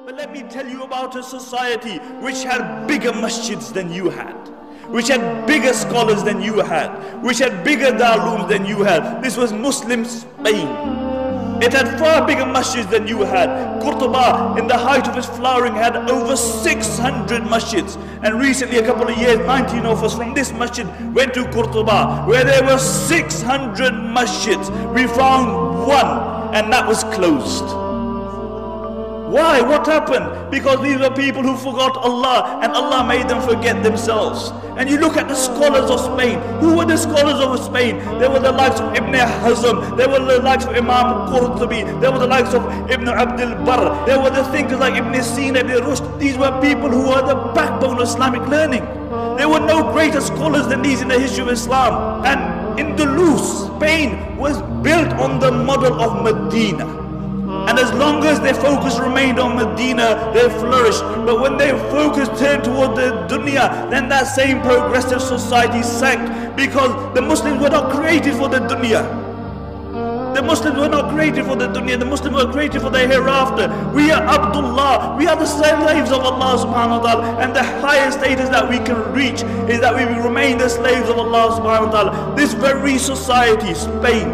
But let me tell you about a society which had bigger masjids than you had, which had bigger scholars than you had, which had bigger darlooms than you had. This was Muslim Spain. It had far bigger masjids than you had. Qurtuba, in the height of its flowering, had over 600 masjids. And recently, a couple of years, 19 of us from this masjid went to Qurtuba, where there were 600 masjids. We found one, and that was closed. Why? What happened? Because these were people who forgot Allah, and Allah made them forget themselves. And you look at the scholars of Spain. Who were the scholars of Spain? There were the likes of Ibn Hazm, there were the likes of Imam Qurtubi, there were the likes of Ibn Abdul Barr, there were the thinkers like Ibn Sina, Ibn Rushd. These were people who were the backbone of Islamic learning. There were no greater scholars than these in the history of Islam. And Andalus, Spain, was built on the model of Medina. And as long as their focus remained on Medina, they flourished. But when their focus turned toward the dunya, then that same progressive society sank, because the Muslims were not created for the dunya. The Muslims were not created for the dunya. The Muslims were created for the hereafter. We are Abdullah. We are the slaves of Allah subhanahu wa ta'ala. And the highest status that we can reach is that we will remain the slaves of Allah subhanahu wa ta'ala. This very society, Spain,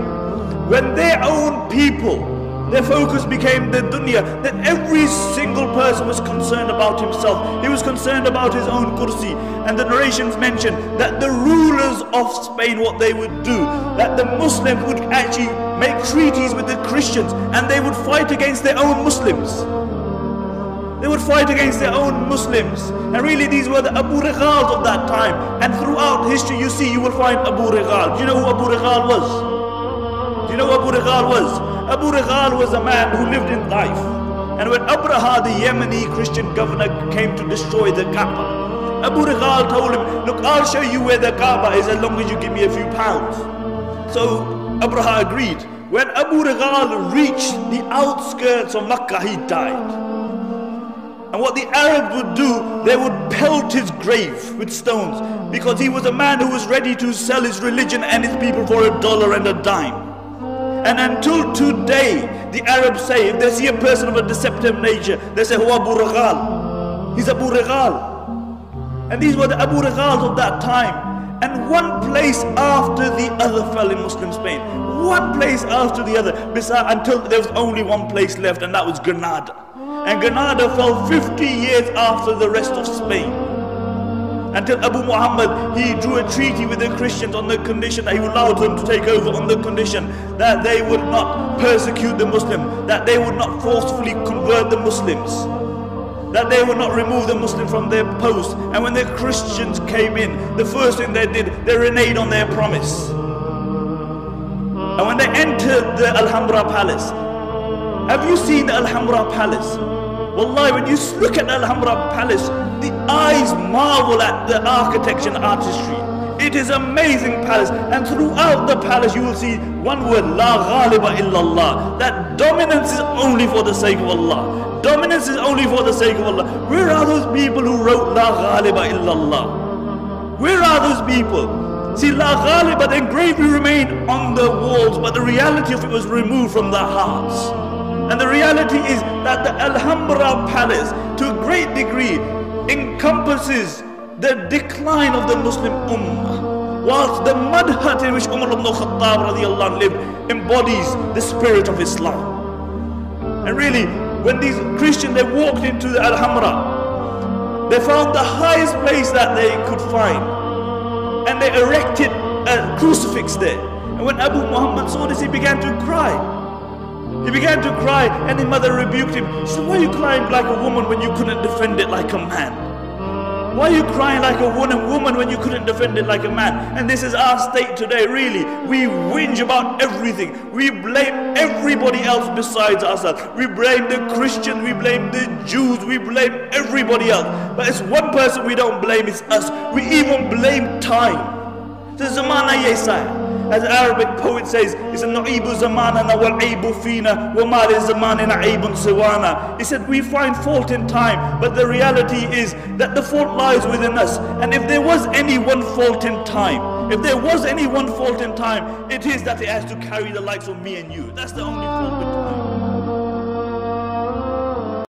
when their own people, their focus became the dunya, that every single person was concerned about himself. He was concerned about his own kursi. And the narrations mention that the rulers of Spain, what they would do, that the Muslims would actually make treaties with the Christians, and they would fight against their own Muslims. They would fight against their own Muslims. And really these were the Abu Righals of that time. And throughout history you will find Abu Righal. Do you know who Abu Righal was? Do you know who Abu Righal was? Abu Righal was a man who lived in life. And when Abraha, the Yemeni Christian governor, came to destroy the Kaaba, Abu Righal told him, look, I'll show you where the Kaaba is as long as you give me a few pounds. So Abraha agreed. When Abu Righal reached the outskirts of Makkah, he died. And what the Arabs would do, they would pelt his grave with stones, because he was a man who was ready to sell his religion and his people for $1 and a dime. And until today, the Arabs say, if they see a person of a deceptive nature, they say, Huwa Abu Righal. He's Abu Righal. And these were the Abu Righals of that time. And one place after the other fell in Muslim Spain. One place after the other, until there was only one place left, and that was Granada. And Granada fell 50 years after the rest of Spain. Until Abu Muhammad, he drew a treaty with the Christians on the condition that he allowed them to take over, on the condition that they would not persecute the Muslim, that they would not forcefully convert the Muslims, that they would not remove the Muslim from their post. And when the Christians came in, the first thing they did, they reneged on their promise. And when they entered the Alhambra Palace, have you seen the Alhambra Palace? Wallahi, when you look at the Alhambra Palace, the eyes marvel at the architecture and artistry. It is an amazing palace, and throughout the palace you will see one word, La Ghaliba illallah. That dominance is only for the sake of Allah. Dominance is only for the sake of Allah. Where are those people who wrote La Ghaliba illallah? Where are those people? See, La Ghaliba, the engraving remained on the walls, but the reality of it was removed from their hearts. And the reality is that the Alhambra Palace, to a great degree, encompasses the decline of the Muslim Ummah, whilst the mud hut in which Umar ibn Khattab radiallahu anh lived embodies the spirit of Islam. And really, when these Christians, they walked into the Alhambra, they found the highest place that they could find, and they erected a crucifix there. And when Abu Muhammad saw this, he began to cry. He began to cry, and his mother rebuked him. She said, why are you crying like a woman when you couldn't defend it like a man? Why are you crying like a woman when you couldn't defend it like a man? And this is our state today, really. We whinge about everything. We blame everybody else besides ourselves. We blame the Christians, we blame the Jews, we blame everybody else. But it's one person we don't blame, it's us. We even blame time. The zamana yesai. As the Arabic poet says, it's a na'ibu zamanana wal aibu fina wa ma li zamanina aibun siwana. He said, we find fault in time, but the reality is that the fault lies within us. And if there was any one fault in time, it is that it has to carry the likes of me and you. That's the only fault with time.